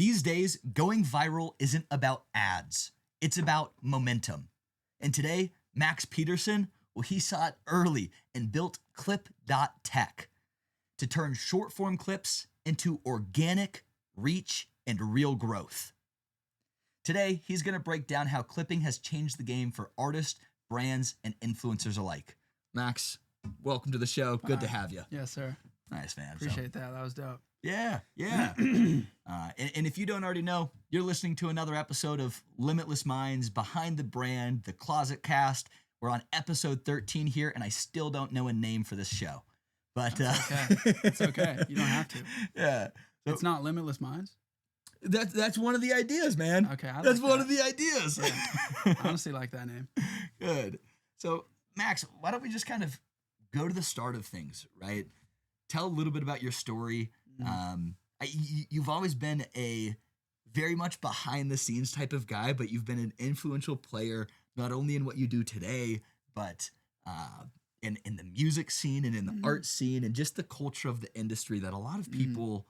These days, going viral isn't about ads. It's about momentum. And today, Max Peterson, well, he saw it early and built Clip.Tech to turn short form clips into organic reach and real growth. Today, he's going to break down how clipping has changed the game for artists, brands, and influencers alike. Max, welcome to the show. Good to have you. Yes, sir. Nice, man. Appreciate that. That was dope. Yeah. And if you don't already know, you're listening to another episode of Limitless Minds, Behind the Brand, the Closet Cast. We're on episode 13 here, and I still don't know a name for this show. But okay. It's okay. You don't have to. Yeah. So, it's not Limitless Minds? That's one of the ideas, man. Okay. That's one of the ideas. Yeah. I honestly like that name. Good. So, Max, why don't we just kind of go to the start of things, right? Tell a little bit about your story. You've always been a very much behind the scenes type of guy, but you've been an influential player, not only in what you do today, but in the music scene and in the art scene and just the culture of the industry that a lot of people,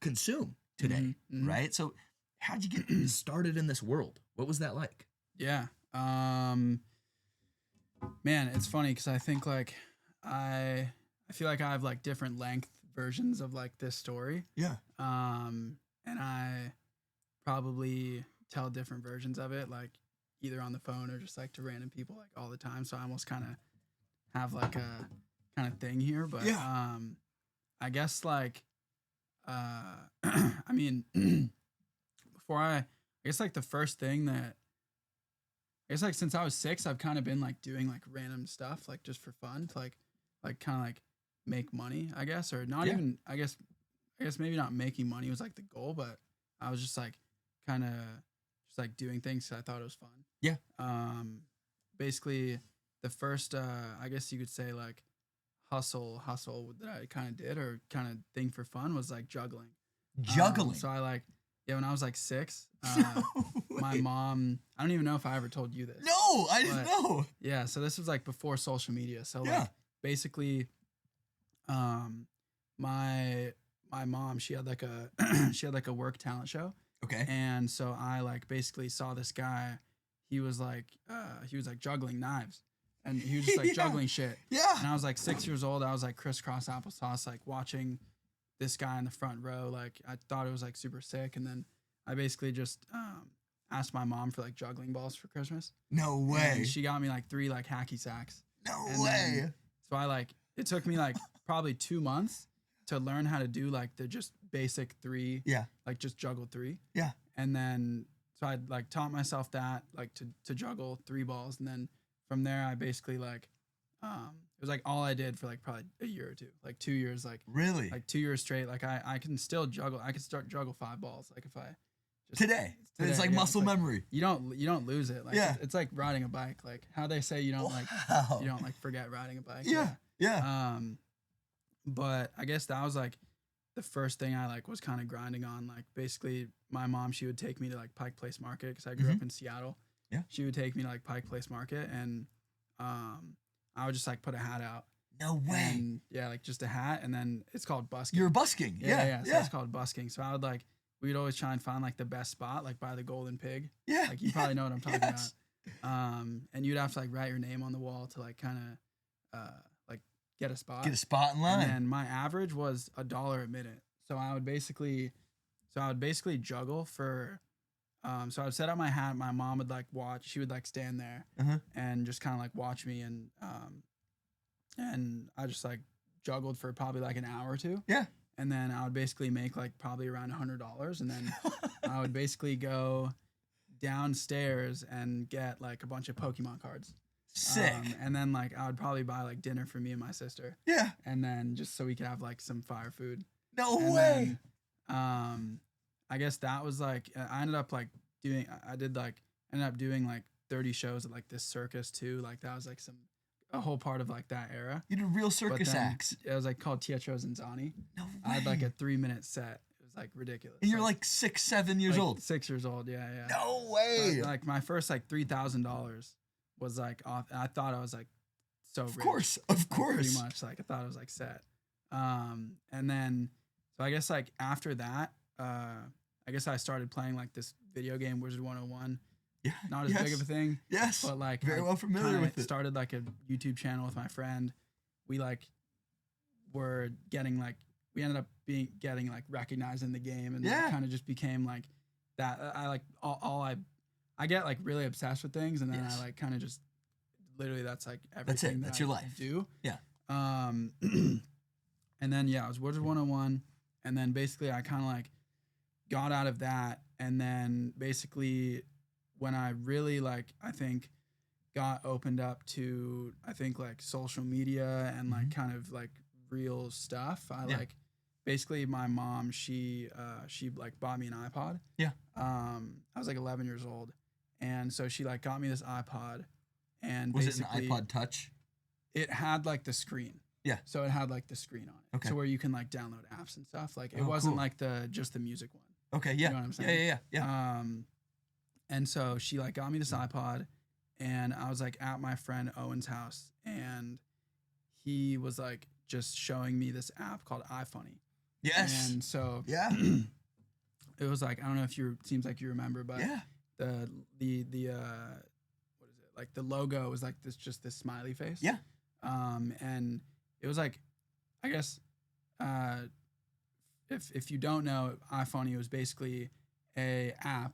consume today, right? So how'd you get started in this world? What was that like? Yeah. Man, it's funny because I think like I feel like I have like different length versions of like this story. Yeah. And I probably tell different versions of it, like either on the phone or just like to random people like all the time. So I almost kind of have like a kind of thing here, but yeah. I guess like I mean I guess like the first thing that I guess like since I was 6, I've kind of been like doing like random stuff like just for fun to like kind of like make money, I guess, or not even, I guess maybe not making money was like the goal, but I was just like kind of just like doing things 'cause I thought it was fun. Yeah. Basically the first, I guess you could say like hustle that I kind of did or kind of thing for fun was like juggling. So I when I was like 6, my mom, I don't even know if I ever told you this. No, I didn't know. Yeah. So this was like before social media. So like basically, my mom, she had like a work talent show. Okay. And so I like basically saw this guy, he was like juggling knives and he was just like juggling shit. Yeah. And I was like 6 years old. I was like crisscross applesauce, like watching this guy in the front row. Like I thought it was like super sick. And then I basically just, asked my mom for like juggling balls for Christmas. No way. And she got me like 3 like hacky sacks. No way. So it took me like probably 2 months to learn how to do like the just basic 3. Yeah. Like just juggle 3. Yeah. And then, so I like taught myself that like to juggle 3 balls. And then from there, I basically like, it was like all I did for like probably a year or 2, like 2 years, like really like 2 years straight. Like I can still juggle. I can start juggle 5 balls. Like if I just today it's like muscle memory. You don't lose it. Like it's like riding a bike. Like how they say you don't like forget riding a bike. Yeah. But I guess that was like the first thing I like was kind of grinding on. Like basically my mom, she would take me to like Pike Place Market because I grew up in Seattle. Yeah. She would take me to like Pike Place Market and I would just like put a hat out. No way. And, like just a hat, and then it's called busking. You're busking. Yeah. So it's called busking. So I would we'd always try and find like the best spot, like by the Golden Pig. Yeah. Like you probably know what I'm talking about. And you'd have to like write your name on the wall to like kind of like get a spot. Get a spot in line. And my average was $1 a minute. So I would basically juggle for. So I would set up my hat. My mom would like watch. She would like stand there and just kind of like watch me, and I just like juggled for probably like an hour or 2. Yeah. And then I would basically make like probably around $100, and then I would basically go downstairs and get like a bunch of Pokemon cards. Sick. And then like I would probably buy like dinner for me and my sister. Yeah. And then just so we could have like some fire food. No way. Then, I guess that was like I ended up doing like 30 shows at like this circus too. Like that was like a whole part of like that era. You did real circus acts. It was like called Teatro Zanzani. No way. I had like a 3-minute set. It was like ridiculous. And you're like 6, 7 years old. 6 years old. Yeah. No way. Like my first like $3,000 was like off. I thought I was like so rich. Of course. Pretty much. Like I thought I was like set. And then, so I guess like after that, I guess I started playing like this video game, Wizard 101. Yeah. Not as big of a thing. Yes. But like very well familiar with it. Started like a YouTube channel with my friend. We like were getting like we ended up getting like recognized in the game, and it kind of just became like that. I like I get like really obsessed with things, and then I like kind of just literally that's like everything that's your life. Do. Yeah. And then it was Wizard 101, and then basically I kind of like got out of that, and then basically when I really like I think got opened up to I think like social media and like kind of like real stuff. I like basically my mom she like bought me an iPod. Yeah. I was like 11 years old, and so she like got me this iPod, and was it an iPod Touch? It had like the screen. Yeah. So it had like the screen on it. Okay. So where you can like download apps and stuff. Like it wasn't like just the music one. Okay. Yeah. You know what I'm saying? Yeah. And so she like got me this iPod, and I was like at my friend Owen's house, and he was like just showing me this app called iFunny. Yes. And so it was like I don't know if seems like you remember, but the what is it? Like the logo was like this smiley face. Yeah. And it was like I guess if you don't know, iFunny was basically a app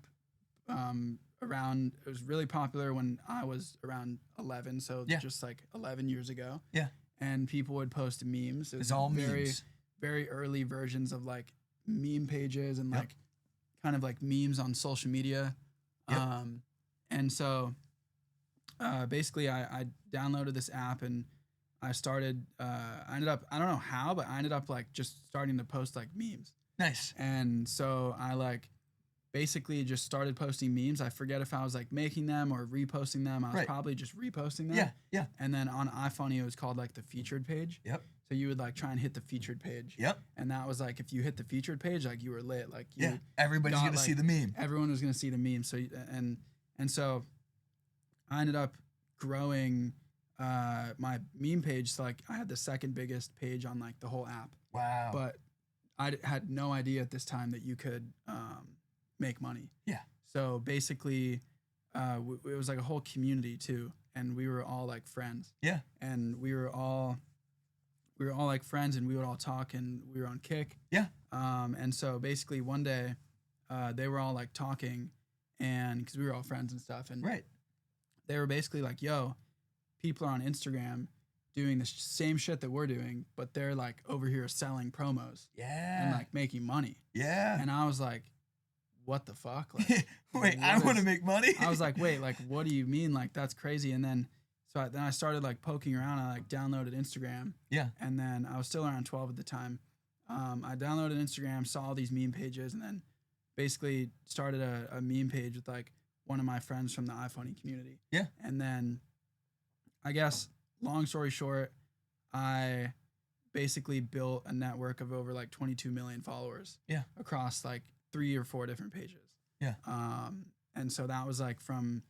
around it was really popular when I was around 11, so just like 11 years ago. Yeah. And people would post memes. It was all memes. Very early versions of like meme pages and like kind of like memes on social media. And so basically I downloaded this app, and I started I ended up I don't know how, but I ended up like just starting to post like memes. Nice. And so I like basically just started posting memes. I forget if I was like making them or reposting them. I was probably just reposting them. Yeah, yeah. And then on iFunny, it was called like the featured page. Yep. So you would like try and hit the featured page. Yep. And that was like if you hit the featured page, like you were lit. Like everybody's gonna see the meme. Everyone was gonna see the meme. So and so I ended up growing my meme page. So like I had the second biggest page on like the whole app. Wow. But I had no idea at this time that you could make money. Yeah. So basically, it was like a whole community too, and we were all like friends. Yeah. And we were all like friends, and we would all talk, and we were on Kick. Yeah. And so basically one day, they were all like talking, and because we were all friends and stuff, and they were basically like, "Yo, people are on Instagram doing the same shit that we're doing, but they're like over here selling promos. Yeah. And like making money. Yeah. And I was like, what the fuck? Like, wait, I want to make money. I was like, wait, like, what do you mean? Like, that's crazy. And then, then I started like poking around. I like downloaded Instagram. Yeah. And then I was still around 12 at the time. I downloaded Instagram, saw all these meme pages, and then basically started a meme page with like one of my friends from the iFunny community. Yeah. And then I guess, long story short, I basically built a network of over like 22 million followers. Yeah. Across like 3 or 4 different pages. Yeah. And so that was like from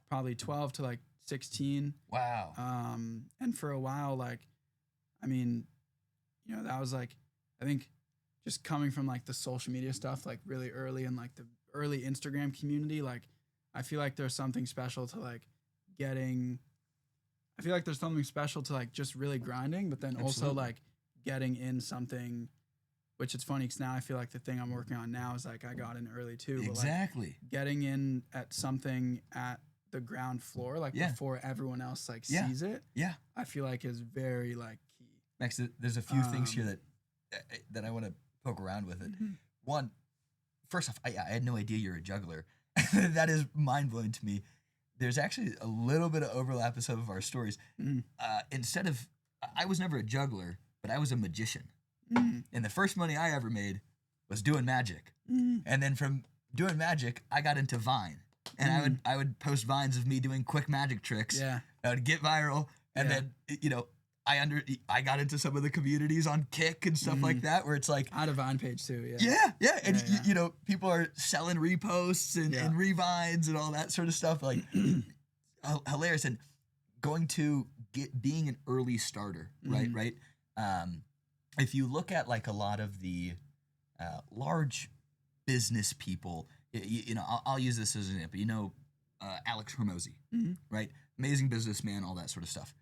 probably 12 to like 16. Wow. And for a while, like, I mean, you know, that was like, I think just coming from like the social media stuff, like really early in like the early Instagram community, like I feel like there's something special to like I feel like there's something special to like just really grinding, but then also like getting in something, which it's funny because now I feel like the thing I'm working on now is like I got in early too. Exactly. But like getting in at something at the ground floor, like before everyone else like sees it. Yeah. I feel like is very like key. Max, there's a few things here that I want to poke around with it. Mm-hmm. One, first off, I had no idea you're a juggler. That is mind blowing to me. There's actually a little bit of overlap in some of our stories. Mm. I was never a juggler, but I was a magician. Mm. And the first money I ever made was doing magic. Mm. And then from doing magic, I got into Vine. And I would post Vines of me doing quick magic tricks. Yeah. I would get viral. And then, you know, I got into some of the communities on Kick and stuff like that, where it's like I had a Vine page too. Yeah. And you know, people are selling reposts and revines and all that sort of stuff. Like hilarious. And going to being an early starter, right? If you look at like a lot of the large business people, I'll use this as an example. Alex Hormozy, Mm-hmm. right? Amazing businessman, all that sort of stuff.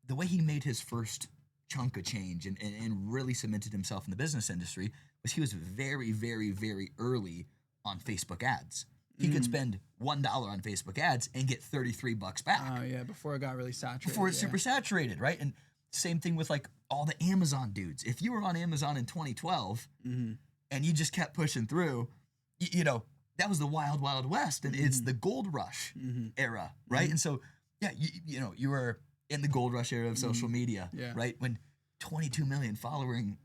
The way he made his first chunk of change and really cemented himself in the business industry was he was very, very, very early on Facebook ads. He could spend $1 on Facebook ads and get $33 back. Oh yeah, before it got really saturated. Before it's super saturated, right? And same thing with like all the Amazon dudes. If you were on Amazon in 2012 and you just kept pushing through, that was the wild, wild west, and it's the gold rush era, right? And so, yeah, you were in the gold rush era of social media, right? When 22 million following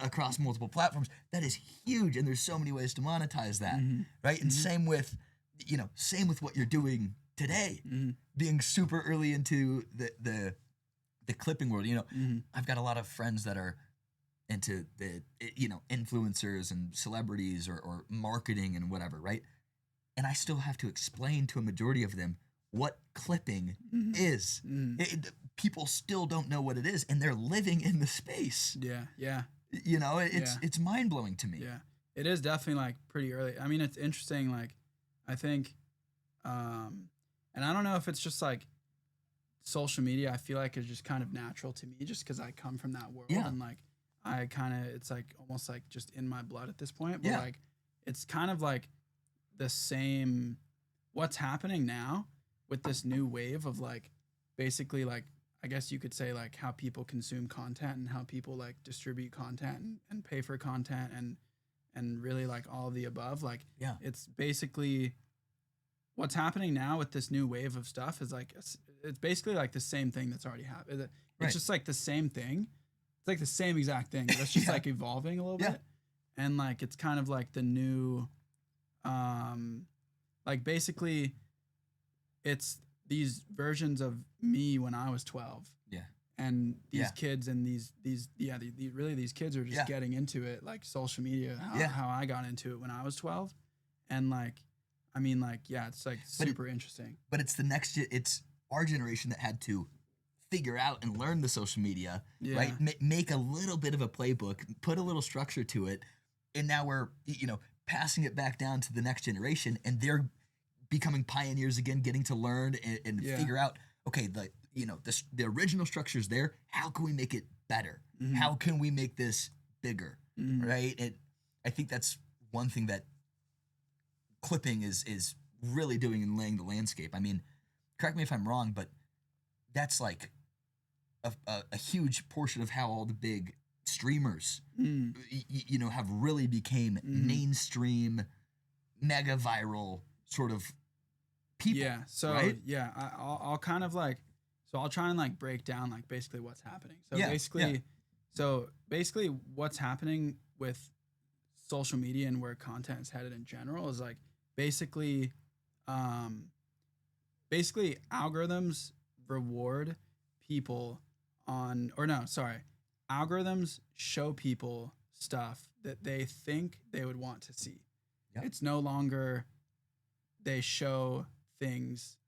across multiple platforms, that is huge, and there's so many ways to monetize that, right? And same with what you're doing today, being super early into the clipping world. I've got a lot of friends that are into the influencers and celebrities or marketing and whatever, right? And I still have to explain to a majority of them what clipping is. People still don't know what it is, and they're living in the space. Yeah. It's mind blowing to me. Yeah, it is definitely like pretty early. I mean, it's interesting. Like, I think, and I don't know if it's just like social media. I feel like it's just kind of natural to me, just because I come from that world, and like I kind of, it's like almost like just in my blood at this point. But like, it's kind of like the same. What's happening now with this new wave of like, basically like, I guess you could say like how people consume content and how people like distribute content and pay for content and really like all of the above. Like, it's basically what's happening now with this new wave of stuff is like, it's basically like the same thing that's already happened. It's just like the same thing. It's like the same exact thing, but it's just like evolving a little bit. And like, it's kind of like the new, like basically it's these versions of me when I was 12. Yeah. And these kids and these kids are just getting into it, like social media, how I got into it when I was 12. And like, I mean, like, it's like super interesting. But it's it's our generation that had to figure out and learn the social media, right? Make a little bit of a playbook, put a little structure to it. And now we're, passing it back down to the next generation, and they're becoming pioneers again, getting to learn and figure out, okay, the original structure is there. How can we make it better? How can we make this bigger? Right? And I think that's one thing that clipping is really doing and laying the landscape. I mean, correct me if I'm wrong, but that's like a huge portion of how all the big streamers, have really became mainstream, mega viral sort of people. Yeah. So right? I'll kind of like, so I'll try and like break down like basically what's happening. So basically what's happening with social media and where content is headed in general is like basically algorithms reward people algorithms show people stuff that they think they would want to see. It's no longer they show things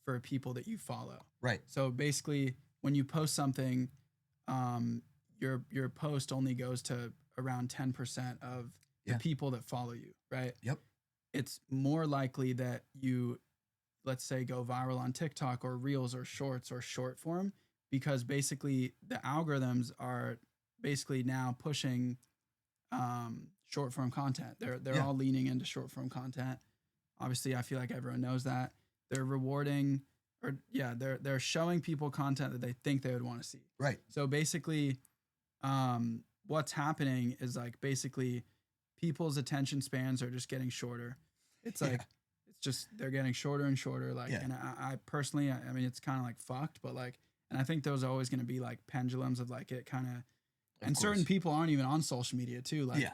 for people that you follow. Right. So basically when you post something, your post only goes to around 10% of the people that follow you, right? Yep. It's more likely that you, let's say, go viral on TikTok or Reels or Shorts or short form, because basically the algorithms are basically now pushing short form content. They're all leaning into short form content. Obviously, I feel like everyone knows that. They're rewarding they're showing people content that they think they would want to see. Right. So basically, what's happening is like basically people's attention spans are just getting shorter. It's like it's just they're getting shorter and shorter. Like, and I personally, I mean, it's kind of like fucked, but like, and I think those are always going to be like pendulums of like it kind of, and certain people aren't even on social media too. Like,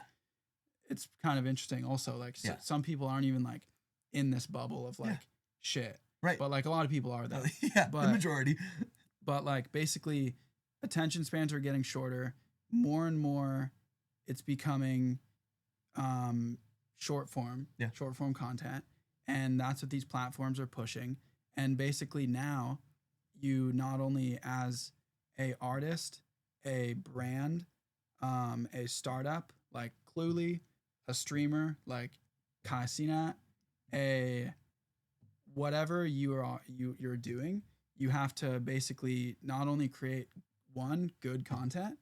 it's kind of interesting also. Like, some people aren't even like in this bubble of like shit. Right. But like a lot of people are though. But, the majority. But like basically attention spans are getting shorter. More and more it's becoming short form content. And that's what these platforms are pushing. And basically now you not only as a artist, a brand, a startup like Cluely, a streamer like Kai Cenat, a whatever you're doing, you have to basically not only create one good content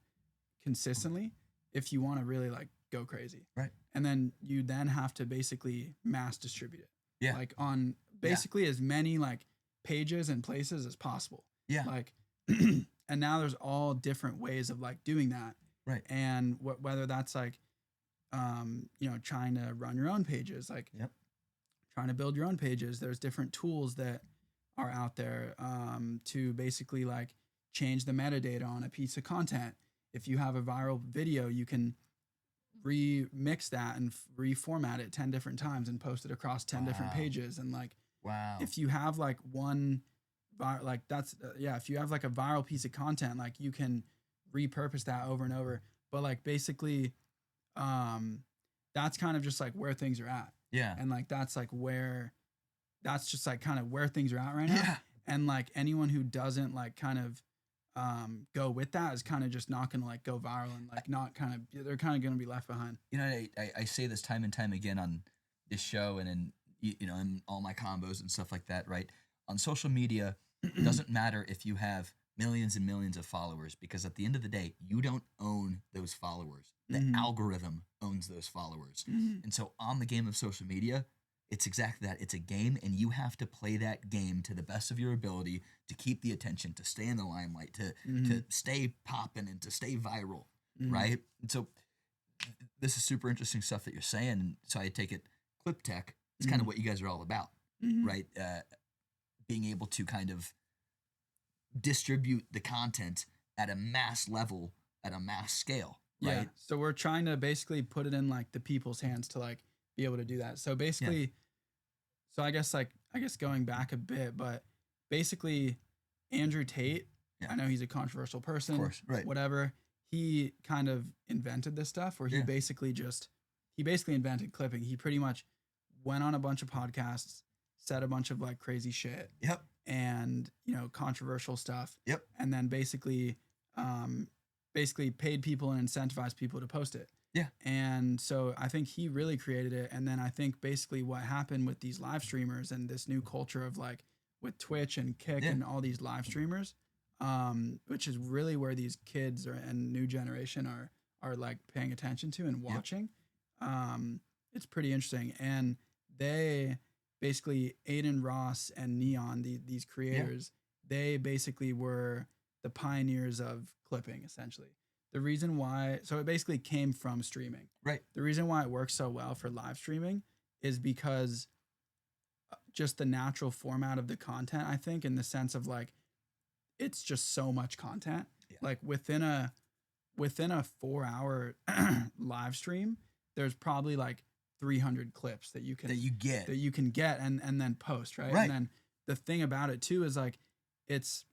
consistently if you want to really like go crazy. Right. And then you then have to basically mass distribute it. Yeah. Like on basically as many like pages and places as possible. Yeah. Like and now there's all different ways of like doing that. Right. And whether that's like trying to run your own pages, like trying to build your own pages, there's different tools that are out there to basically like change the metadata on a piece of content. If you have a viral video, you can remix that and reformat it 10 different times and post it across 10 different pages. And like, if you have like one, if you have like a viral piece of content, like you can repurpose that over and over. But like basically, that's kind of just like where things are at. Yeah. And like that's just like kind of where things are at right now. Yeah. And like anyone who doesn't like kind of go with that is kind of just not gonna like go viral and like not kind of, they're kind of gonna be left behind. You know, I say this time and time again on this show and in in all my combos and stuff like that, right? On social media, it doesn't matter if you have millions and millions of followers, because at the end of the day, you don't own those followers. The algorithm owns those followers. And so on the game of social media, it's exactly that. It's a game, and you have to play that game to the best of your ability to keep the attention, to stay in the limelight, to stay popping and to stay viral, right? And so this is super interesting stuff that you're saying. And so I take it Clip.Tech is kind of what you guys are all about, right? Being able to kind of distribute the content at a mass level, at a mass scale, right? Yeah. So we're trying to basically put it in like the people's hands to like be able to do that. So basically, so I guess going back a bit, but basically Andrew Tate, I know he's a controversial person, Of course, right. whatever. He kind of invented this stuff where he basically invented clipping. He pretty much went on a bunch of podcasts, said a bunch of like crazy shit. Yep. And, controversial stuff. Yep. And then basically paid people and incentivized people to post it. Yeah. And so I think he really created it. And then I think basically what happened with these live streamers and this new culture of like with Twitch and Kick and all these live streamers, which is really where these kids and new generation are like paying attention to and watching. It's pretty interesting. And they basically, Aiden Ross and Neon, these creators, they basically were the pioneers of clipping, essentially. The reason why, so it basically came from streaming. Right. The reason why it works so well for live streaming is because just the natural format of the content, I think, in the sense of like, it's just so much content. Yeah. Like within a 4-hour live stream, there's probably like 300 clips that you can get and then post, right? And then the thing about it too is like, it's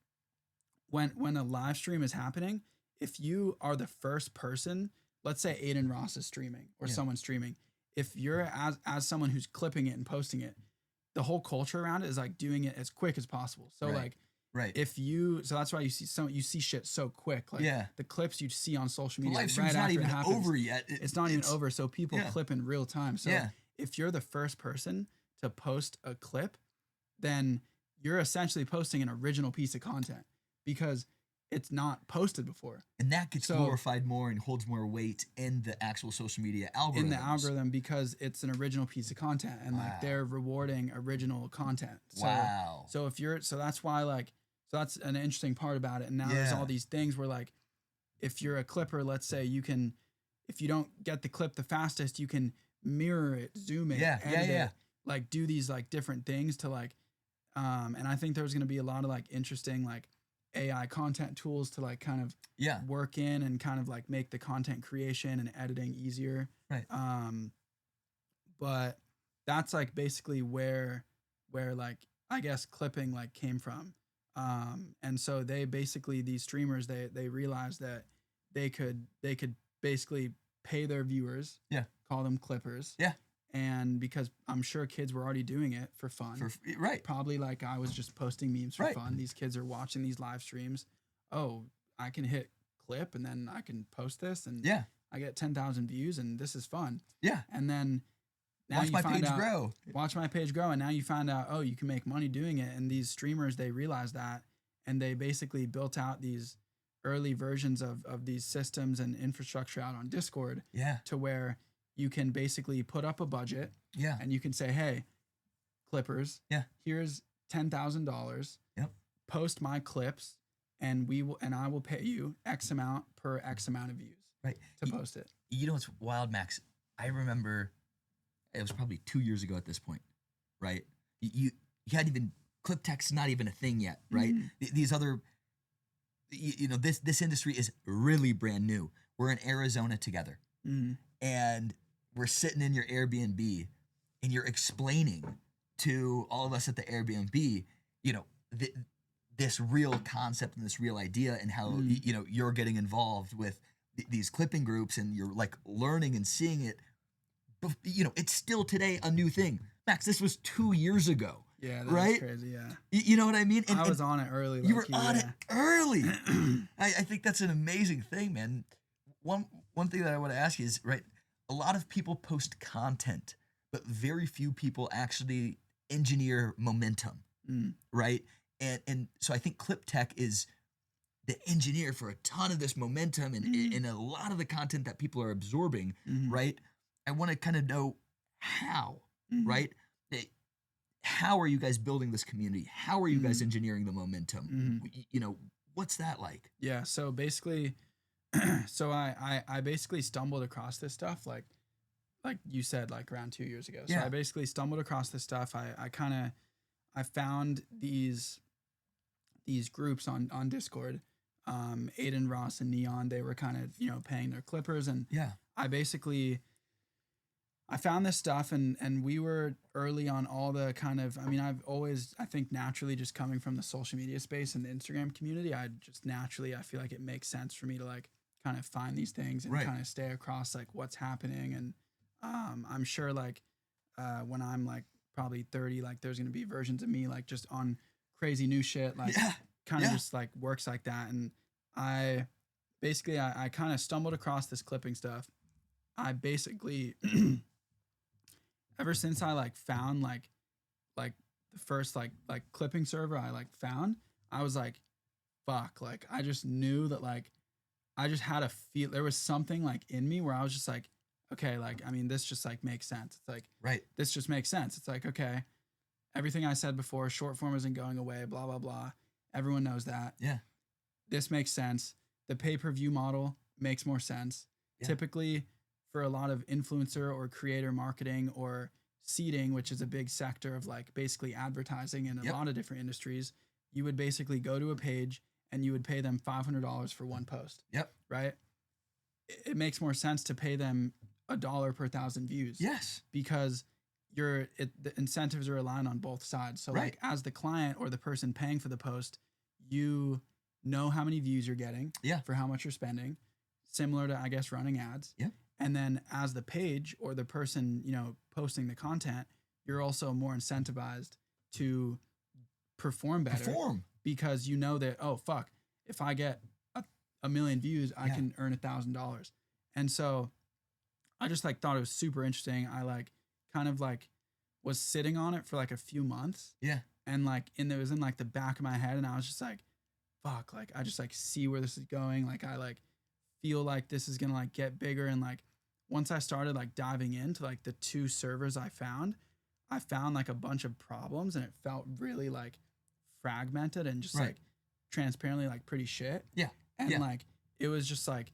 when a live stream is happening, if you are the first person, let's say Aiden Ross is streaming or someone's streaming, if you're as someone who's clipping it and posting it, the whole culture around it is like doing it as quick as possible. So so that's why you see shit so quick. Like the clips you see on social media, live stream's not even over yet. It's not even over. So people clip in real time. So if you're the first person to post a clip, then you're essentially posting an original piece of content because it's not posted before. And that gets glorified more and holds more weight in the actual social media algorithm. In the algorithm, because it's an original piece of content and like they're rewarding original content. So that's why that's an interesting part about it. And now there's all these things where like, if you're a clipper, let's say if you don't get the clip the fastest, you can mirror it, zoom it, edit it, like do these like different things to like, and I think there's going to be a lot of like interesting like AI content tools to like kind of work in and kind of like make the content creation and editing easier. Right. But that's like basically where like, I guess clipping like came from. And so they basically, these streamers, they realized that they could basically pay their viewers, call them clippers. Yeah. And because I'm sure kids were already doing it for fun. Probably like I was just posting memes for fun. These kids are watching these live streams. Oh, I can hit clip and then I can post this. And I get 10,000 views and this is fun. Yeah. And then now Watch my page grow. Watch my page grow. And now you find out, oh, you can make money doing it. And these streamers, they realize that. And they basically built out these early versions of these systems and infrastructure out on Discord. Yeah. To where you can basically put up a budget. Yeah. And you can say, hey, Clippers. Yeah. Here's $10,000. Yep. Post my clips, and I will pay you X amount per X amount of views. Right. To post it. You know what's wild, Max? I remember it was probably 2 years ago at this point, right? You hadn't even Clip.Tech's not even a thing yet, right? Mm-hmm. These other, this industry is really brand new. We're in Arizona together, and we're sitting in your Airbnb, and you're explaining to all of us at the Airbnb, this real concept and this real idea, and how you're getting involved with these clipping groups, and you're like learning and seeing it. But it's still today a new thing. Max, this was 2 years ago. Yeah, that's right? crazy. Yeah, you know what I mean. I was on it early. You were on it early. I think that's an amazing thing, man. One thing that I want to ask you is, right, a lot of people post content, but very few people actually engineer momentum, right? And so I think Clip.Tech is the engineer for a ton of this momentum and a lot of the content that people are absorbing, right? I want to kind of know how, right? How are you guys building this community? How are you guys engineering the momentum? What's that like? Yeah, so basically, so I basically stumbled across this stuff like you said, like around 2 years ago. So I basically stumbled across this stuff. I found these groups on Discord. Aiden, Ross, and Neon, they were kind of paying their clippers, and I found this stuff, and we were early on all the kind of, I think naturally just coming from the social media space and the Instagram community, I feel like it makes sense for me to like kind of find these things and kind of stay across like what's happening. And I'm sure like when I'm like probably 30, like there's going to be versions of me like just on crazy new shit, like kind of just like works like that. And I kind of stumbled across this clipping stuff. I basically ever since I like found like the first like clipping server I like found, I was like, fuck, like I just knew that like I just had a feel, there was something like in me where I was just like, okay, like this just like makes sense. It's like, right, this just makes sense. It's like, okay, everything I said before, short form isn't going away, blah blah blah. Everyone knows that. Yeah, this makes sense. The pay-per-view model makes more sense. Typically, for a lot of influencer or creator marketing or seeding, which is a big sector of like basically advertising in a lot of different industries, you would basically go to a page and you would pay them $500 for one post. Yep. Right? It makes more sense to pay them $1 per 1,000 views. Yes. Because the incentives are aligned on both sides. So like as the client or the person paying for the post, you know how many views you're getting for how much you're spending, similar to, I guess, running ads. Yeah. And then as the page or the person, posting the content, you're also more incentivized to perform better. Because you know that, oh, fuck, if I get a million views, I can earn $1,000. And so I just like thought it was super interesting. I like kind of like was sitting on it for like a few months. Yeah. And like, it was in like the back of my head, and I was just like, fuck, like I just like see where this is going. Like I like feel like this is gonna like get bigger. And like once I started like diving into like the 2 servers I found like a bunch of problems, and it felt really like fragmented and just like transparently like pretty shit. Yeah. And like it was just like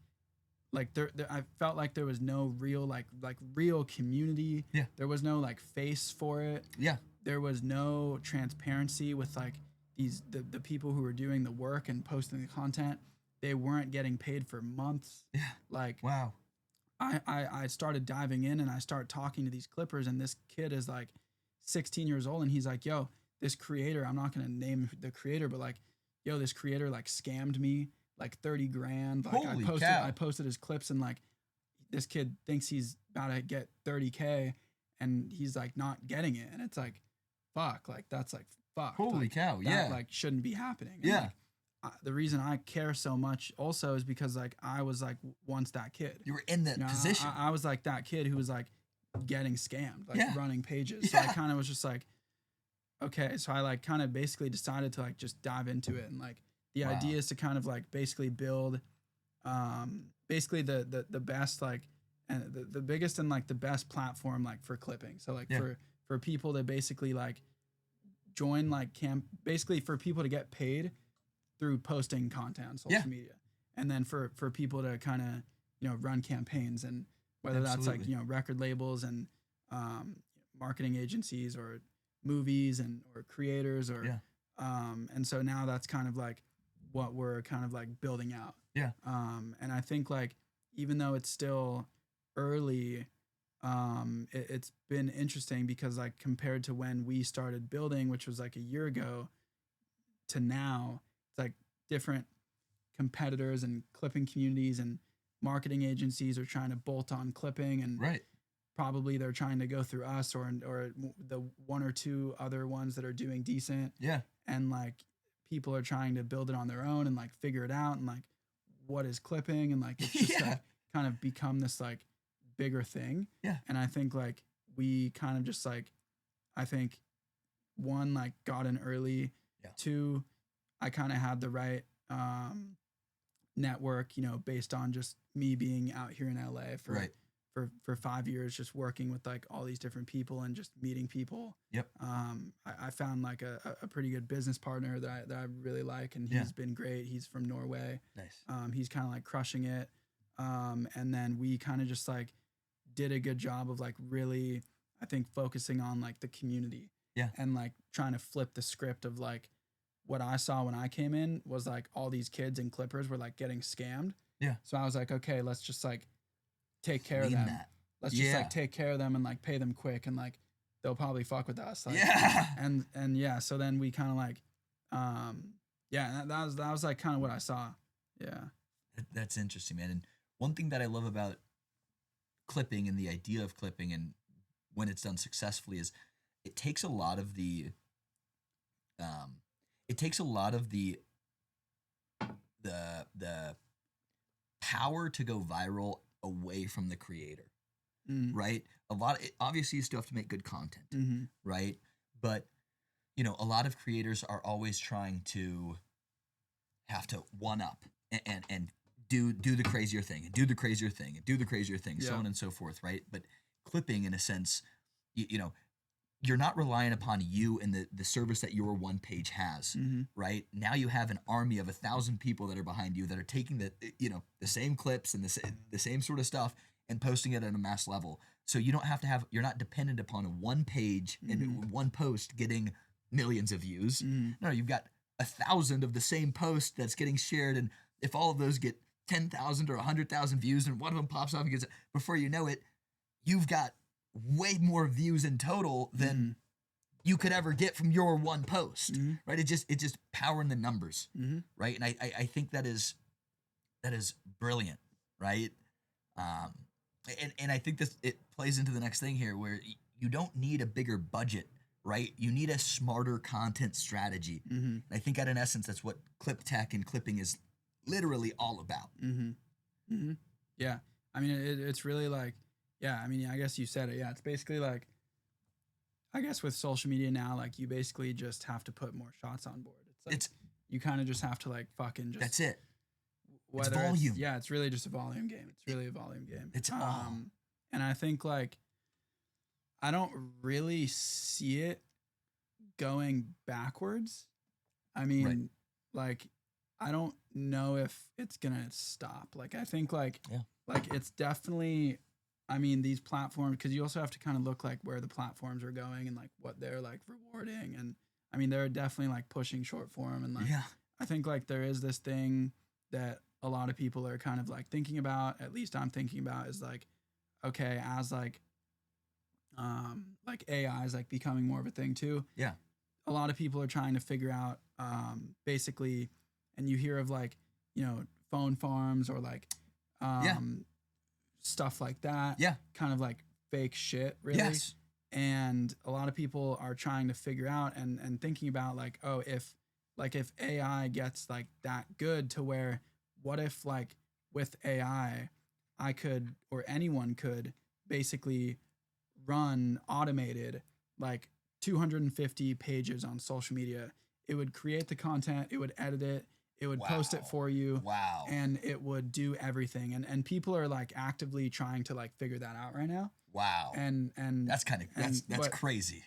there I felt like there was no real like real community. Yeah. There was no like face for it. Yeah. There was no transparency with like the people who were doing the work and posting the content. They weren't getting paid for months. Yeah. Like, wow. I started diving in, and I started talking to these clippers, and this kid is like 16 years old, and he's like, yo, this creator, I'm not going to name the creator, but like, yo, this creator like scammed me like 30 grand. Like Holy I cow. posted his clips, and like this kid thinks he's about to get 30K, and he's like not getting it. And it's like, fuck, like that's like, fuck. Holy like, cow. That, like shouldn't be happening. And, yeah. Like, the reason I care so much also is because like I was like once that kid. You were in that position. I was like that kid who was like getting scammed, like running pages. So Yeah. I kind of was just like, okay. So I like kind of basically decided to like just dive into it. And like the idea is to kind of like basically build basically the best like and the biggest and like the best platform like for clipping. So like for people to basically like join like basically for people to get paid through posting content on social media, and then for people to kind of run campaigns, and whether that's like record labels and marketing agencies or movies and or creators or and so now that's kind of like what we're kind of like building out. And I think like even though it's still early, it's been interesting because like compared to when we started building, which was like a year ago, to now, it's like different competitors and clipping communities and marketing agencies are trying to bolt on clipping, and probably they're trying to go through us or the one or two other ones that are doing decent. And like people are trying to build it on their own and like figure it out and like what is clipping, and like it's just like kind of become this like bigger thing. And I think like we kind of just like, I think one, like got in early. Two, I kind of had the right network, based on just me being out here in LA for 5 years, just working with like all these different people and just meeting people. I found like a pretty good business partner that I really like, and he's been great. He's from Norway. He's kind of like crushing it. And then we kind of just like did a good job of like really, I think, focusing on like the community. And like trying to flip the script of like what I saw when I came in was like all these kids and clippers were like getting scammed. So I was like, okay, let's just like take care of them. Let's just like take care of them and like pay them quick, and like they'll probably fuck with us. Like, and so then we kind of like, that was like kind of what I saw. That's interesting, man. And one thing that I love about clipping and the idea of clipping, and when it's done successfully, is it takes a lot of the the power to go viral away from the creator. Right? Obviously you still have to make good content, right? But a lot of creators are always trying to have to one up and do the crazier thing and do the crazier thing and do the crazier thing, so on and so forth, right? But clipping, in a sense, you're not relying upon you and the service that your one page has, right? Now you have an army of 1,000 people that are behind you that are taking the same clips and the same sort of stuff and posting it at a mass level. So you don't have to you're not dependent upon one page and one post getting millions of views. No, you've got 1,000 of the same post that's getting shared, and if all of those get 10,000 or 100,000 views, and one of them pops off and gets, before you know it, you've got way more views in total than you could ever get from your one post, right? It just powering the numbers, right? And I think that is brilliant, right? And I think it plays into the next thing here, where you don't need a bigger budget, right? You need a smarter content strategy. And I think at an essence, that's what Clip.Tech and clipping is literally all about. Yeah. I mean, it's really like, I mean, I guess you said it. It's basically like, I guess with social media now, like you basically just have to put more shots on board. It's like, you kind of just have to like fucking just. That's it. Whether it's volume. It's really just a volume game. It's really a volume game. It's all. And I think like, I don't really see it going backwards. I mean, like, I don't know if it's gonna stop. Like, I think like it's definitely. I mean, these platforms, because you also have to kind of look like where the platforms are going and like what they're like rewarding. And I mean, they're definitely like pushing short form. And like, I think like there is this thing that a lot of people are kind of like thinking about, at least I'm thinking about, is like, okay, as like AI is like becoming more of a thing too. A lot of people are trying to figure out basically, and you hear of like, phone farms or like, stuff like that. Kind of like fake shit, really. And a lot of people are trying to figure out and thinking about like, oh, if like if AI gets like that good to where what if like with AI I could or anyone could basically run automated like 250 pages on social media. It would create the content, it would edit it, it would post it Wow. for you, Wow. and it would do everything. And people are like actively trying to like figure that out right now. Wow. And That's kind of that's but crazy.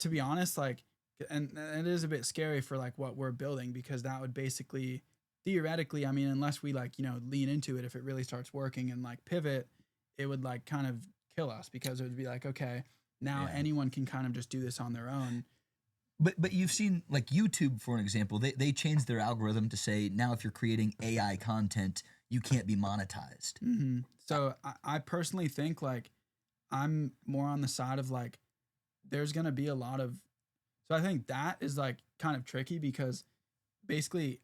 to be honest, like, and it is a bit scary for like what we're building because that would basically theoretically, I mean, unless we like, lean into it, if it really starts working and like pivot, it would like kind of kill us because it would be like, okay, now Yeah. anyone can kind of just do this on their own. But you've seen like YouTube, for an example, they changed their algorithm to say now if you're creating AI content, you can't be monetized. So I personally think like I'm more on the side of like there's gonna be a lot of so I think that is like kind of tricky because basically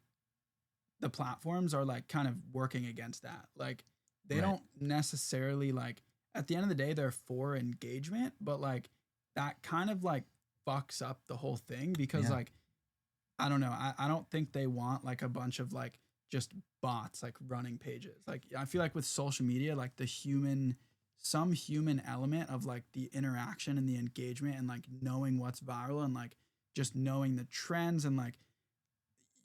the platforms are like kind of working against that. Like they Right. don't necessarily like at the end of the day they're for engagement, but like that kind of like fucks up the whole thing because Yeah. like I don't know. I don't think they want like a bunch of like just bots like running pages. Like I feel like with social media, like some human element of like the interaction and the engagement and like knowing what's viral and like just knowing the trends and like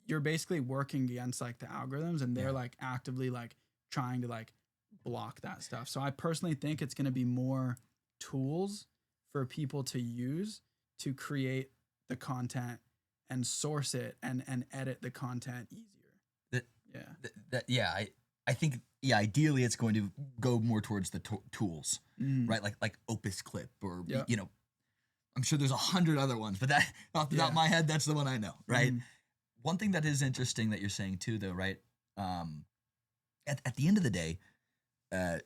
you're basically working against like the algorithms and they're Yeah. like actively like trying to like block that stuff. So I personally think it's going to be more tools for people to use to create the content and source it and edit the content easier. That Yeah. that yeah, I think yeah, ideally it's going to go more towards the tools, Mm. right? Like Opus Clip or Yep. I'm sure there's 100 other ones, but that off the top of Yeah. my head, that's the one I know, right? Mhm. One thing that is interesting that you're saying too, though, right? Um, at the end of the day, uh,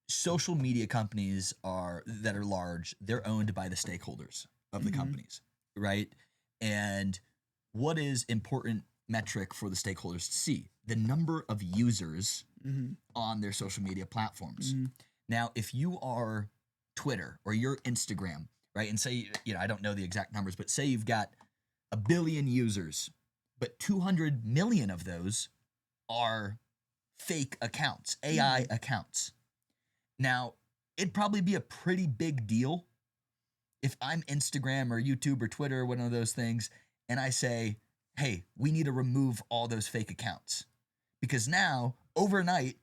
social media companies that are large, they're owned by the stakeholders of the Mhm. companies, right? And what is important metric for the stakeholders to see? The number of users Mhm. on their social media platforms. Mhm. Now, if you are Twitter or you're Instagram, right, and say, I don't know the exact numbers, but say you've got a billion users, but 200 million of those are fake accounts, AI accounts. Now, it'd probably be a pretty big deal if I'm Instagram or YouTube or Twitter or one of those things, and I say, hey, we need to remove all those fake accounts. Because now, overnight,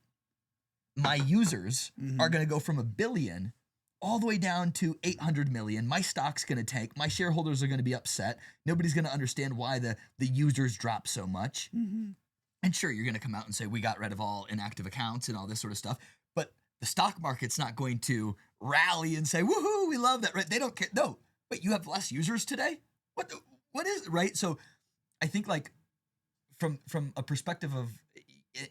my users are Mhm. going to go from a billion all the way down to 800 million. My stock's going to tank. My shareholders are going to be upset. Nobody's going to understand why the users drop so much. Mhm. And sure, you're going to come out and say, we got rid of all inactive accounts and all this sort of stuff. But the stock market's not going to rally and say, woohoo, we love that, right? They don't care. No, but you have less users today? What is, right? So I think like from a perspective of,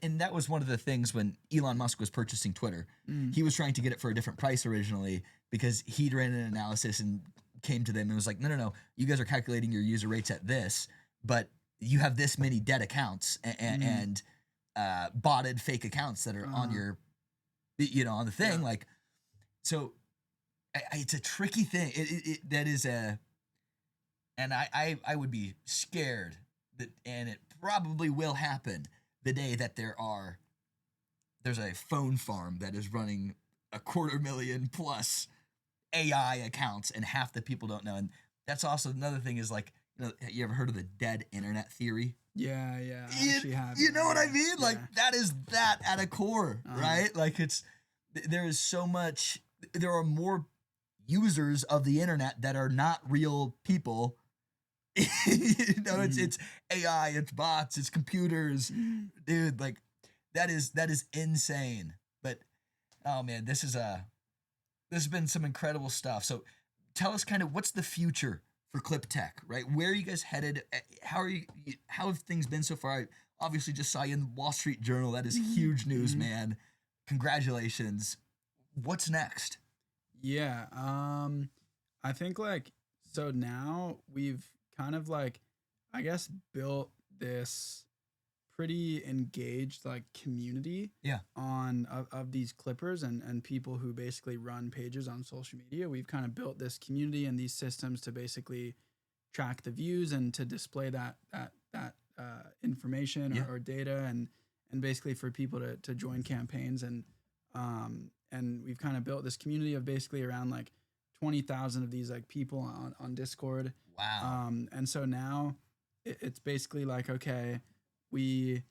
and that was one of the things when Elon Musk was purchasing Twitter. Mhm. He was trying to get it for a different price originally because he'd ran an analysis and came to them and was like, no, you guys are calculating your user rates at this, but you have this many dead accounts and botted fake accounts that are on your, on the thing. Yeah. Like, so it's a tricky thing. That is and I would be scared that, and it probably will happen the day that there's a phone farm that is running 250,000 plus AI accounts and half the people don't know. And that's also another thing is like, you ever heard of the dead internet theory? Yeah. I actually have. You know what I Yeah. mean? Like that is that at a core, Uh-huh. right? Like there is so much, there are more users of the internet that are not real people. It's AI, it's bots, it's computers, dude. Like that is insane. But oh man, this has been some incredible stuff. So tell us kind of what's the future for Clip.Tech, right? Where are you guys headed? How have things been so far? I obviously just saw you in the Wall Street Journal. That is huge news, man. Congratulations. What's next? Yeah. I think like so now we've kind of like I guess built this pretty engaged like community Yeah. on of these clippers and people who basically run pages on social media. We've kind of built this community and these systems to basically track the views and to display that that information Yeah. or data, and basically for people to join campaigns, and we've kind of built this community of basically around like 20,000 of these like people on Discord. Wow. And so now it's basically like, okay, we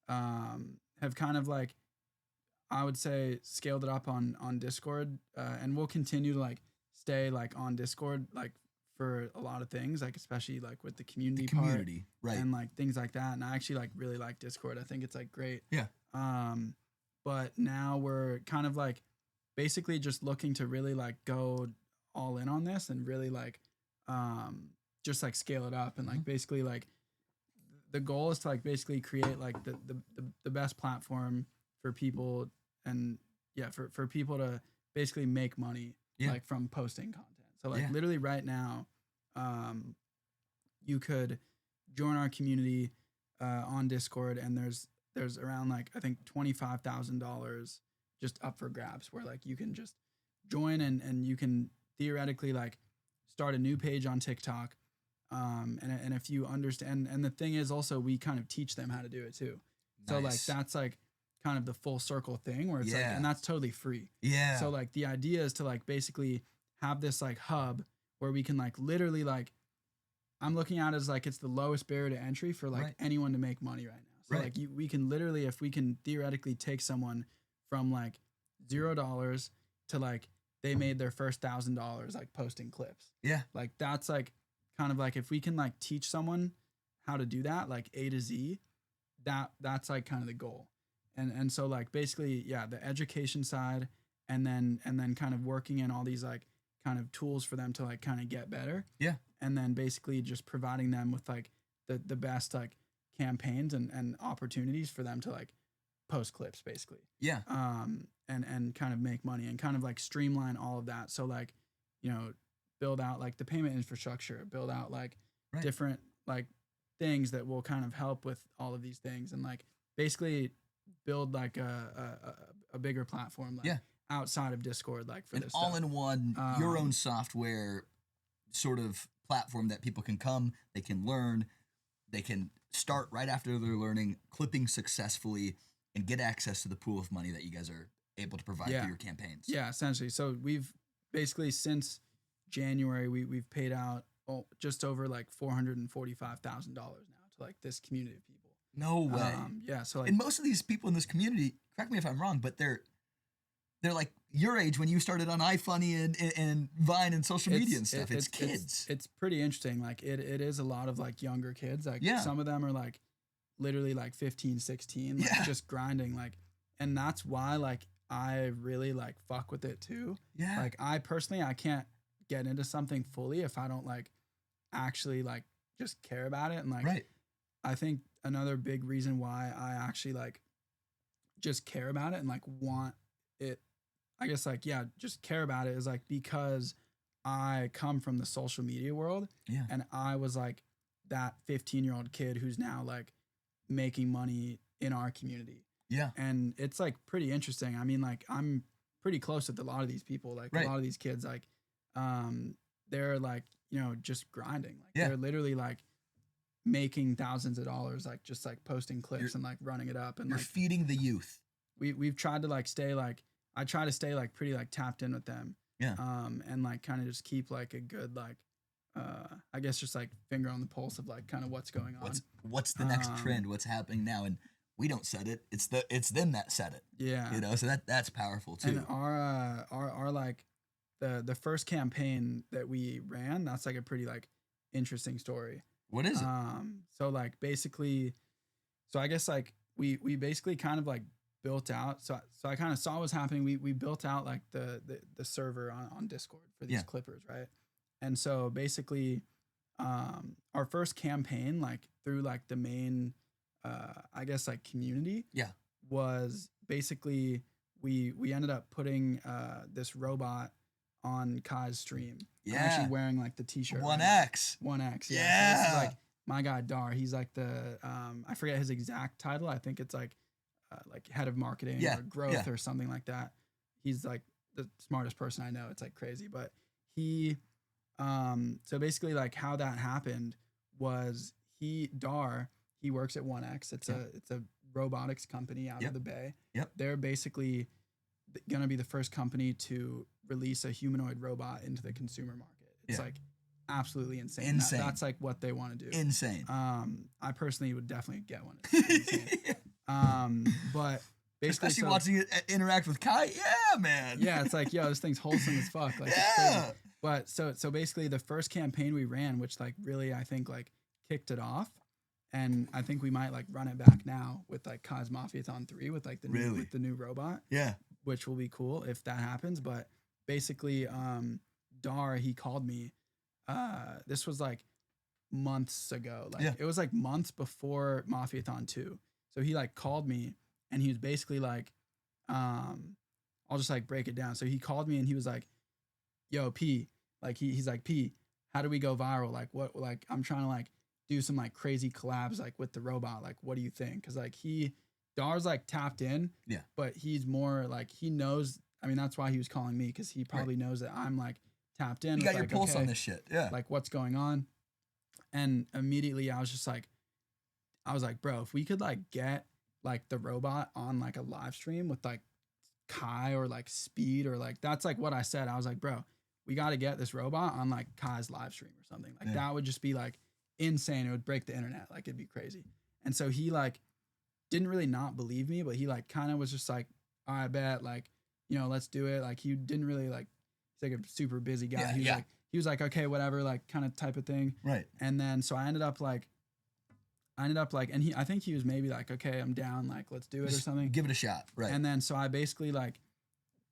have kind of like, I would say, scaled it up on Discord, and we'll continue to like stay like on Discord like for a lot of things, like especially like with the community part Right. and like things like that. And I actually like really like Discord. I think it's like great. Yeah. But now we're kind of like basically just looking to really like go all in on this and really like just like scale it up and like basically like the goal is to like basically create like the best platform for people, and for people to basically make money like from posting content. So like literally right now, you could join our community on Discord, and there's around like I think $25,000 just up for grabs, where like you can just join and you can theoretically like start a new page on TikTok. And if you understand, and the thing is also we kind of teach them how to do it too. So like that's like kind of the full circle thing where it's like, and that's totally free. Yeah. So like the idea is to like basically have this like hub where we can like literally like, I'm looking at it as like it's the lowest barrier to entry for like anyone to make money right now. So like we can literally, if we can theoretically take someone from like $0 to like they made their first $1,000 like posting clips. Yeah. Like that's like kind of like if we can like teach someone how to do that like A to Z, that's like kind of the goal. And so like basically the education side, and then kind of working in all these like kind of tools for them to like kind of get better. Yeah. And then basically just providing them with like the best like campaigns and opportunities for them to like post clips basically. Yeah. And kind of make money and kind of like streamline all of that. So like, build out like the payment infrastructure, build out like different like things that will kind of help with all of these things, and like basically build like a bigger platform like outside of Discord, like for this all-in-one your own software sort of platform that people can come, they can learn, they can start right after they're learning, clipping successfully, and get access to the pool of money that you guys are able to provide for your campaigns. Yeah, essentially. So we've basically since January we've paid out just over like $445,000 now to like this community of people. No way. So like, and most of these people in this community, correct me if I'm wrong, but they're like your age when you started on iFunny and Vine and social media and stuff. It's kids. It's pretty interesting. Like it is a lot of like younger kids. Like some of them are like literally like 15, 16, like just grinding. Like, and that's why like I really like fuck with it too. Yeah. Like I personally, I can't get into something fully if I don't like actually like just care about it. And like, I think another big reason why I actually like just care about it and like want it, I guess like, just care about it is like because I come from the social media world. Yeah. And I was like that 15-year-old kid who's now like making money in our community. Yeah. And it's like pretty interesting. I mean, like I'm pretty close with a lot of these people, like a lot of these kids, like, they're like, just grinding. Like they're literally like making thousands of dollars, like just like posting clips and like running it up. And you're like feeding the youth. We've tried to like stay like, I try to stay like pretty like tapped in with them. Yeah. And like kind of just keep like a good like, I guess just like finger on the pulse of like kind of what's going on. What's the next trend? What's happening now? And we don't set it. It's them that set it. Yeah. So that's powerful too. And our like the first campaign that we ran, that's like a pretty like interesting story. What is it? So like basically, so I guess like we basically kind of like built out. So I kind of saw what was happening. We built out like the server on Discord for these clippers, right? And so basically, our first campaign, like through like the main, I guess like community, was basically we ended up putting this robot on Kai's stream. Yeah, I'm actually wearing like the t-shirt. 1X. 1X. Yeah. So this is like my guy Dar. He's like the I forget his exact title. I think it's like head of marketing or growth or something like that. He's like the smartest person I know. It's like crazy, but he so basically like how that happened was he works at 1X. It's a robotics company out of the Bay. Yep. They're basically going to be the first company to release a humanoid robot into the consumer market. It's like absolutely insane. That's like what they want to do. Insane. I personally would definitely get one. It's insane. But basically, especially watching it interact with Kai. Yeah, man. Yeah, it's like, yo, this thing's wholesome as fuck. Like, it's crazy. But so basically, the first campaign we ran, which like really I think like kicked it off, and I think we might like run it back now with like Kai's Mafiathon 3 with like the new robot. Yeah. Which will be cool if that happens. But basically, Dar, he called me. This was like months ago. Like it was like months before Mafiathon 2. So he like called me and he was basically like, I'll just like break it down. So he called me and he was like, yo, P, like he's like, P, how do we go viral? Like what, like I'm trying to like do some like crazy collabs like with the robot. Like, what do you think? Cause like Dar's like tapped in, but he's more like, he knows, I mean, that's why he was calling me. Cause he probably knows that I'm like tapped in. You got your like, pulse on this shit. Yeah. Like what's going on. And immediately I was like, bro, if we could like get like the robot on like a live stream with like Kai or like Speed or like, that's like what I said. I was like, bro, we got to get this robot on like Kai's live stream or something. Like that would just be like insane. It would break the internet. Like it'd be crazy. And so he like didn't really not believe me, but he like kind of was just like, all right, I bet, like, you know, let's do it. Like he didn't really like, he's like a super busy guy. He was like, okay, whatever, like kind of type of thing. Right. And then so I ended up like, and I think he was maybe like, okay, I'm down, like let's do it Just or something. Give it a shot. Right. And then so I basically like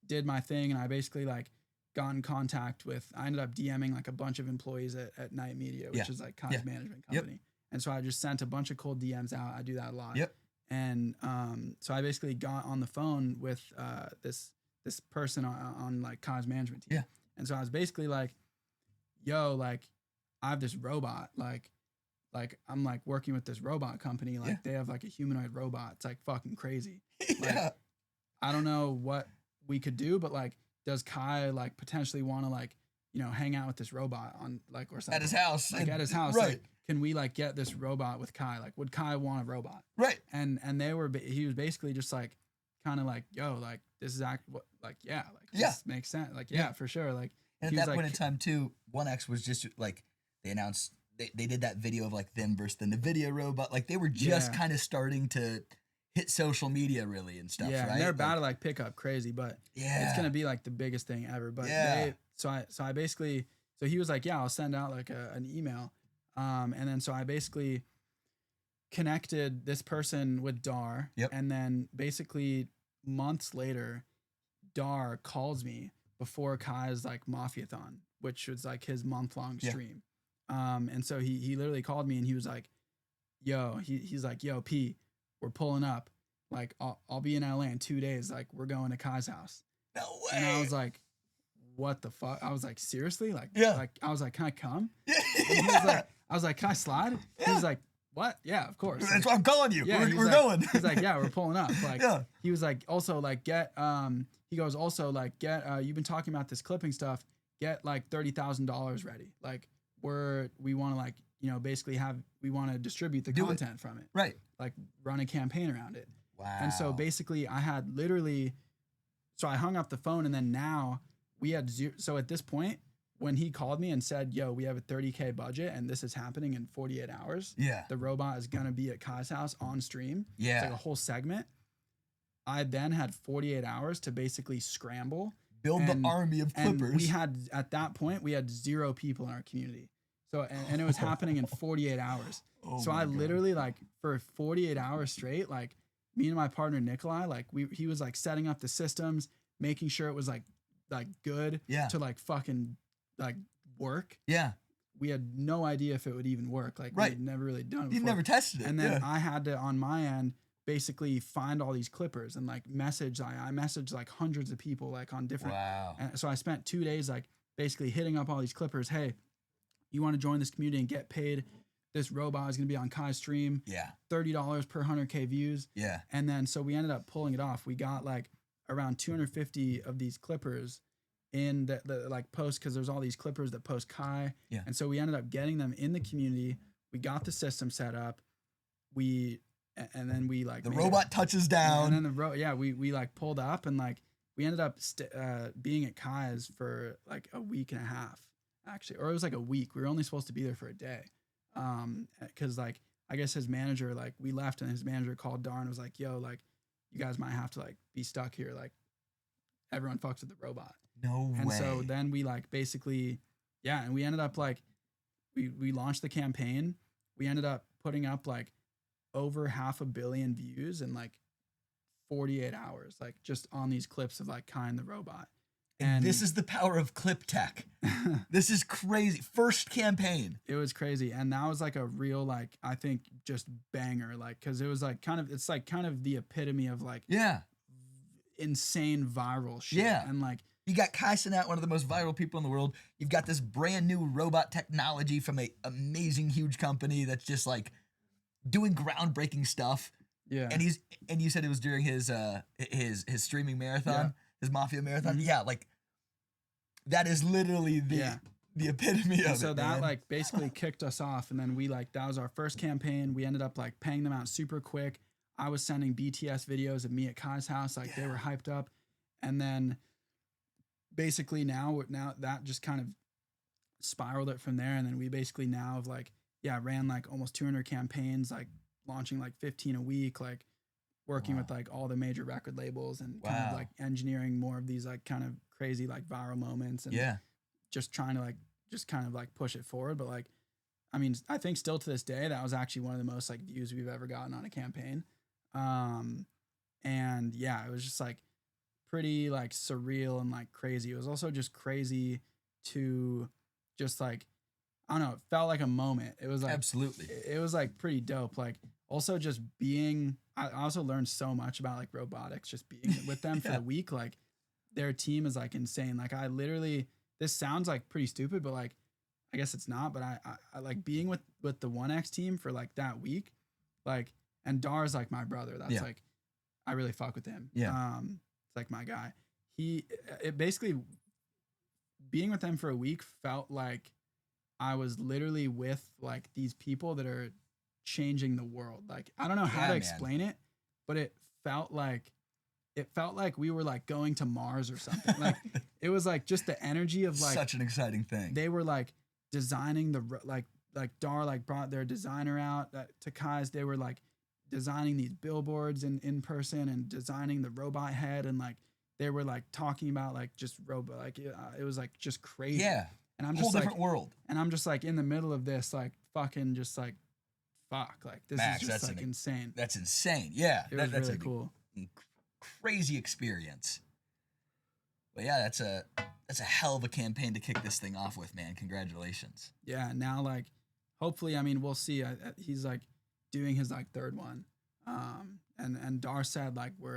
did my thing, and I basically like got in contact with, I ended up DMing like a bunch of employees at Night Media, which is like Kai's management company. Yep. And so I just sent a bunch of cold DMs out. I do that a lot. Yep. And so I basically got on the phone with this person on like Kai's management team. Yeah. And so I was basically like, yo, like I have this robot, like I'm like working with this robot company, like they have like a humanoid robot. It's like fucking crazy. Like, I don't know what we could do, but like, does Kai like potentially want to like, you know, hang out with this robot on like or something at his house? Like at his house, right? Like, can we like get this robot with Kai? Like, would Kai want a robot? Right. And he was basically just like, kind of like, yo, like this is like this makes sense. Like for sure. Like, and at that point in time too, 1X was just like they announced. They did that video of like them versus the NVIDIA robot. Like they were just kind of starting to hit social media really and stuff. Yeah, right? And they're about to like pick up crazy, but it's gonna be like the biggest thing ever. But so I basically, so he was like, yeah, I'll send out like an email, and then so I basically connected this person with Dar, and then basically months later, Dar calls me before Kai's like Mafiathon, which was like his month-long stream. And so he literally called me and he was like, yo, he's like, yo, P, we're pulling up. Like, I'll be in LA in 2 days. Like, we're going to Kai's house. No way. And I was like, what the fuck? I was like, seriously? Like, like I was like, can I come? Yeah. And he was like, I was like, can I slide? He was like, what? Yeah, of course. That's why I'm calling you. Yeah, we're going. He's like, yeah, we're pulling up. Like, he was like, also like he goes, also like you've been talking about this clipping stuff. Get like $30,000 ready. Like, we want to like, you know, basically we want to distribute the content from it. Right. Like run a campaign around it. Wow. And so basically I had literally, so I hung up the phone and then now we had zero. So at this point, when he called me and said, yo, we have a 30K budget and this is happening in 48 hours. Yeah. The robot is going to be at Kai's house on stream. Yeah. It's like a whole segment. I then had 48 hours to basically scramble. Build the army of clippers. And we had, at that point, we had 0 people in our community. So, and it was happening in 48 hours. So I literally like for 48 hours straight, like me and my partner, Nikolai, like he was like setting up the systems, making sure it was like good to like fucking like work. Yeah. We had no idea if it would even work. Like we had never really done it before. You've never tested it. And then I had to, on my end, basically find all these clippers and like message. I messaged like hundreds of people like on different. Wow. And so I spent 2 days like basically hitting up all these clippers. Hey, you want to join this community and get paid? This robot is going to be on Kai's stream. Yeah. $30 per 100K views. Yeah. And then so we ended up pulling it off. We got like around 250 of these clippers in the like post, because there's all these clippers that post Kai. Yeah. And so we ended up getting them in the community. we got the system set up. And then we like the robot touches down. And then we like pulled up and like we ended up being at Kai's for like a week and a half actually, or it was like a week. We were only supposed to be there for a day. Cause like, I guess his manager, like we left and his manager called Dar and was like, yo, like you guys might have to like be stuck here. Like everyone fucks with the robot. No way. And so then we like basically, and we ended up like, we launched the campaign. We ended up putting up like over 500 million views in like 48 hours, like just on these clips of like Kai and the robot. And this is the power of Clip.Tech. This is crazy. First campaign. It was crazy. And that was like a real, like, I think just banger. Like, cause it was like it's like kind of the epitome of like, insane viral shit. Yeah. And like, you got Kai Cenat, one of the most viral people in the world. You've got this brand new robot technology from a amazing, huge company that's just like doing groundbreaking stuff. Yeah. And you said it was during his streaming marathon, his Mafia marathon. Mm-hmm. Yeah, like that is literally the epitome of it. So that like basically kicked us off, and then we like that was our first campaign. We ended up like paying them out super quick. I was sending BTS videos of me at Kai's house, like they were hyped up, and then basically now that just kind of spiraled it from there, and then we basically now have like ran like almost 200 campaigns, like launching like 15 a week, like working with like all the major record labels and kind of like engineering more of these like kind of crazy like viral moments and just trying to like just kind of like push it forward. But like, I mean, I think still to this day, that was actually one of the most like views we've ever gotten on a campaign. And it was just like pretty like surreal and like crazy. It was also just crazy to just like, I don't know, it felt like a moment. It was like, absolutely, it was like pretty dope. Like also just being, I also learned so much about like robotics, just being with them for a week. Like their team is like insane. Like I literally, this sounds like pretty stupid, but like, I guess it's not, but I like being with the 1X team for like that week, like, and Dar's like my brother. That's like, I really fuck with him. Yeah. It's like my guy. It basically being with them for a week felt like I was literally with like these people that are changing the world. Like, I don't know how to explain it, but it felt like we were like going to Mars or something. Like it was like just the energy of like such an exciting thing. They were like designing the like Dar like brought their designer out to Kai's. They were like designing these billboards in person and designing the robot head, and like they were like talking about like just robot, like it was like just crazy. Yeah. And I'm just whole different world. And I'm just like in the middle of this, like fucking just like fuck, like this Max, is just like insane. That's insane. Yeah. That's really cool. Crazy experience. But yeah, that's a hell of a campaign to kick this thing off with, man. Congratulations. Yeah. Now like, hopefully, I mean, we'll see. He's like doing his like third one. And Dar said like we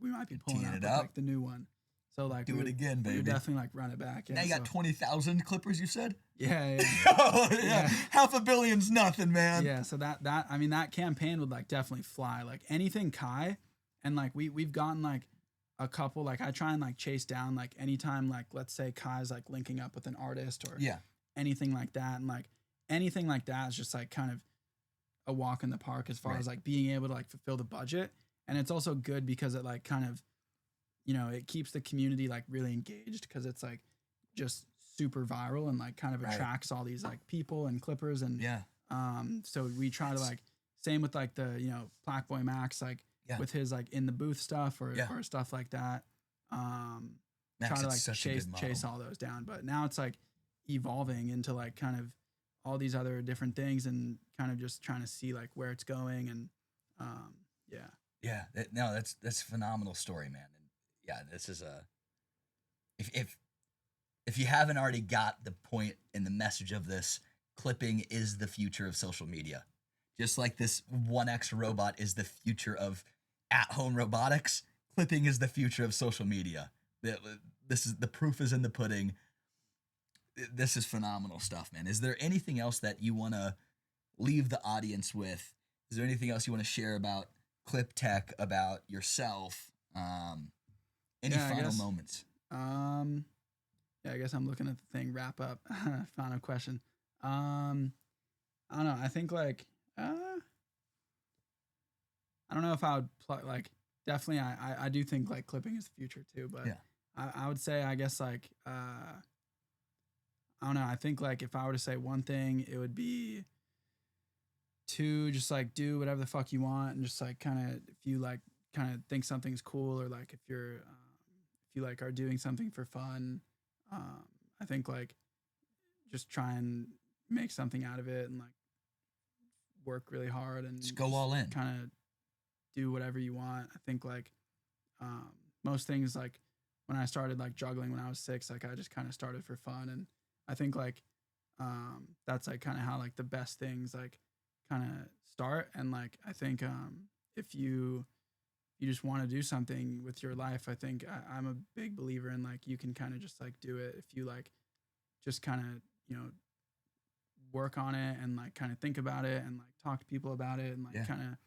might be pulling out like the new one. So like do it again, baby. We definitely like run it back. Now you got 20,000 clippers, you said? Yeah. Oh, yeah. 500 million's nothing, man. Yeah. So that I mean that campaign would like definitely fly. Like anything Kai, and like we've gotten like a couple, like I try and like chase down like anytime like let's say Kai's like linking up with an artist or anything like that, and like anything like that is just like kind of a walk in the park as far as like being able to like fulfill the budget. And it's also good because it like kind of, you know, it keeps the community like really engaged because it's like just super viral and like kind of attracts all these like people and clippers and so we try to like same with like the, you know, Black Boy Max like with his like in the booth stuff or stuff like that. Max, try to like chase all those down. But now it's like evolving into like kind of all these other different things and kind of just trying to see like where it's going and that's a phenomenal story, man. And yeah, this is a if you haven't already got the point and the message of this, clipping is the future of social media. Just like this 1X robot is the future of at-home robotics, clipping is the future of social media. This is the proof is in the pudding. This is phenomenal stuff, man. Is there anything else that you want to leave the audience with? Is there anything else you want to share about Clip.Tech, about yourself? Any final moments? I guess I'm looking at the thing wrap up. Final question. I I don't know. I think like I don't know if I would like definitely I do think like clipping is the future too, but Yeah. I would say I guess like I don't know. I think like if I were to say one thing, it would be to just like do whatever the fuck you want and just like kind of if you like kind of think something's cool or like if you like are doing something for fun, I think like just try and make something out of it and like work really hard and Just go all in. kind of do whatever you want. I think like most things like when I started like juggling when I was 6, like I just kind of started for fun, and I think like that's like kind of how like the best things like kind of start. And like I think if you just want to do something with your life, I think I'm a big believer in like you can kind of just like do it if you like just kind of work on it and like kind of think about it and like talk to people about it and like kind of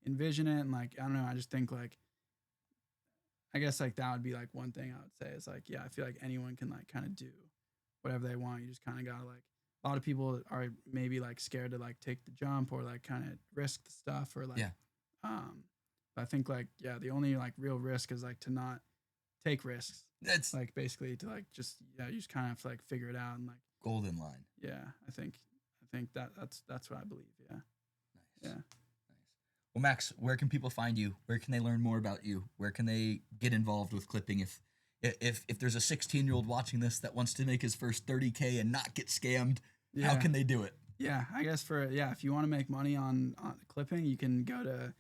envision it. And like I don't know, I just think like I guess like that would be like one thing I would say is like, yeah, I feel like anyone can like kind of do whatever they want. You just kind of gotta like, a lot of people are maybe like scared to like take the jump or like kind of risk the stuff or like but I think like the only like real risk is like to not take risks. That's like basically to like just you just kind of have to like figure it out and like golden line. I think that's what I believe. Nice. Nice. Well, Max, where can people find you? Where can they learn more about you? Where can they get involved with clipping? If there's a 16-year-old watching this that wants to make his first 30K and not get scammed, how can they do it? Yeah, I guess if you want to make money on clipping, you can go to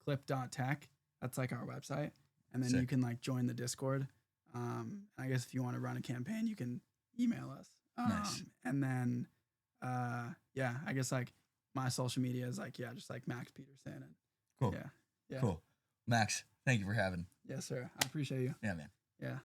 clip.tech. That's like our website, and then you can like join the Discord. I guess if you want to run a campaign, you can email us. Nice. And then I guess like my social media is like just like Max Peterson. And cool. Yeah. Cool. Max, thank you for having. Yes, sir. I appreciate you. Yeah, man. Yeah.